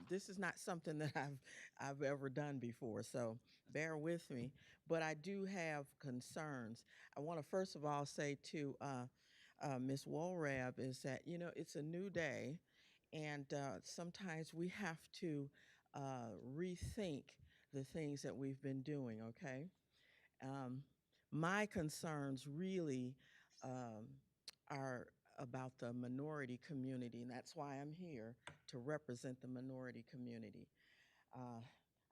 this is not something that I've ever done before, so bear with me. But I do have concerns. I want to first of all say to Ms. Wolrab is that it's a new day, and sometimes we have to rethink the things that we've been doing. Okay, um, my concerns really um, are about the minority community, and that's why I'm here to represent the minority community. Uh,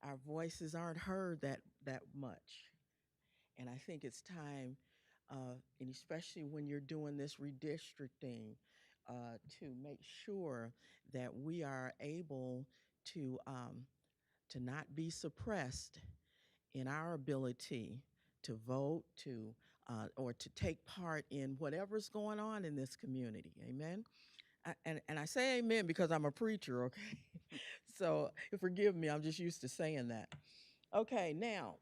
our voices aren't heard that much, and I think it's time, and especially when you're doing this redistricting, to make sure that we are able to not be suppressed in our ability to vote, to or to take part in whatever's going on in this community. Amen. And I say amen because I'm a preacher. Okay, so forgive me. I'm just used to saying that. Okay, now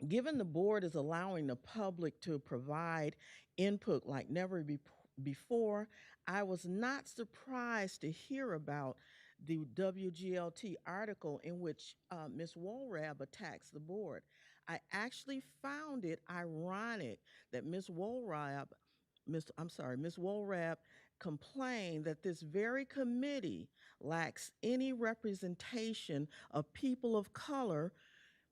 given the board is allowing the public to provide input like never before, I was not surprised to hear about the WGLT article in which Ms. Wolrab attacks the board. I actually found it ironic that Ms. Wolrab complained that this very committee lacks any representation of people of color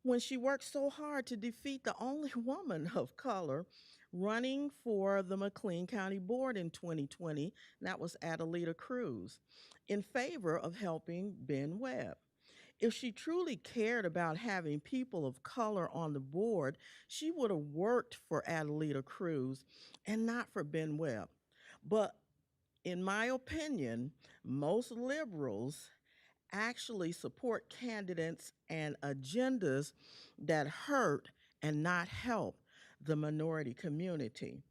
when she worked so hard to defeat the only woman of color running for the McLean County Board in 2020, and that was Adelita Cruz, in favor of helping Ben Webb. If she truly cared about having people of color on the board, she would have worked for Adelita Cruz and not for Ben Webb. But in my opinion, most liberals actually support candidates and agendas that hurt and not help the minority community,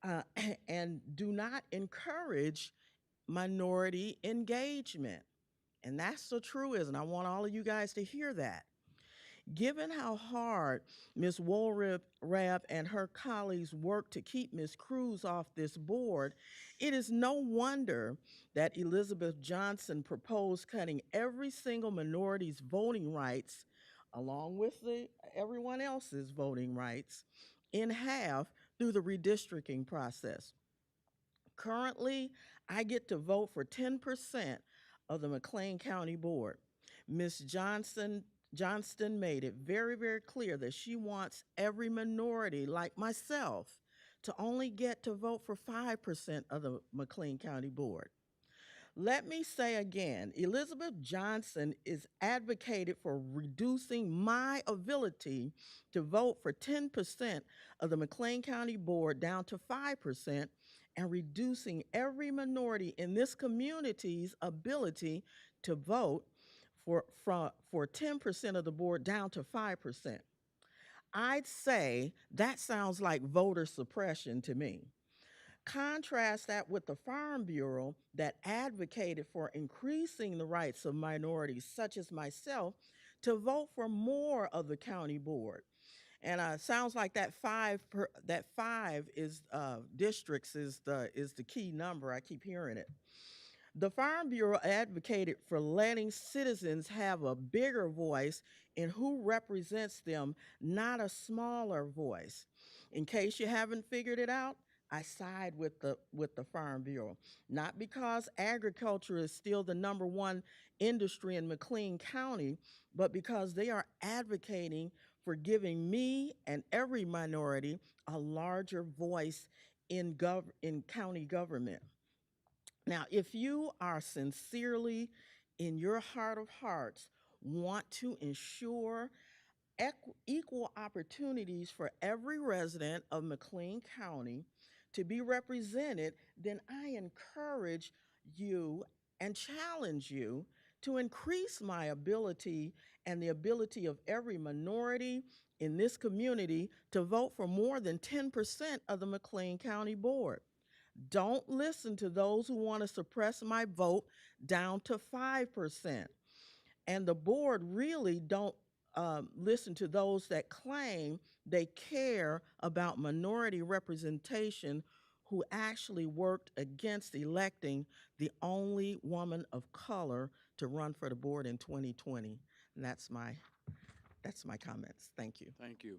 uh, and do not encourage minority engagement. And that's the truism. I want all of you guys to hear that. Given how hard Ms. Woolrab and her colleagues worked to keep Ms. Cruz off this board, it is no wonder that Elizabeth Johnson proposed cutting every single minority's voting rights, along with everyone else's voting rights, in half through the redistricting process. Currently, I get to vote for 10% of the McLean County Board. Ms. Johnston made it very, very clear that she wants every minority, like myself, to only get to vote for 5% of the McLean County Board. Let me say again, Elizabeth Johnson is advocated for reducing my ability to vote for 10% of the McLean County Board down to 5% and reducing every minority in this community's ability to vote for 10% of the board down to 5%. I'd say that sounds like voter suppression to me. Contrast that with the Farm Bureau that advocated for increasing the rights of minorities, such as myself, to vote for more of the county board. And sounds like that five is districts is the key number. I keep hearing it. The Farm Bureau advocated for letting citizens have a bigger voice in who represents them, not a smaller voice. In case you haven't figured it out, I side with the Farm Bureau, not because agriculture is still the number one industry in McLean County, but because they are advocating for giving me and every minority a larger voice in county government. Now, if you are sincerely, in your heart of hearts, want to ensure equal opportunities for every resident of McLean County to be represented, then I encourage you and challenge you to increase my ability and the ability of every minority in this community to vote for more than 10% of the McLean County Board. Don't listen to those who want to suppress my vote down to 5%. And the board really don't listen to those that claim they care about minority representation who actually worked against electing the only woman of color to run for the board in 2020. And that's my comments. Thank you. Thank you.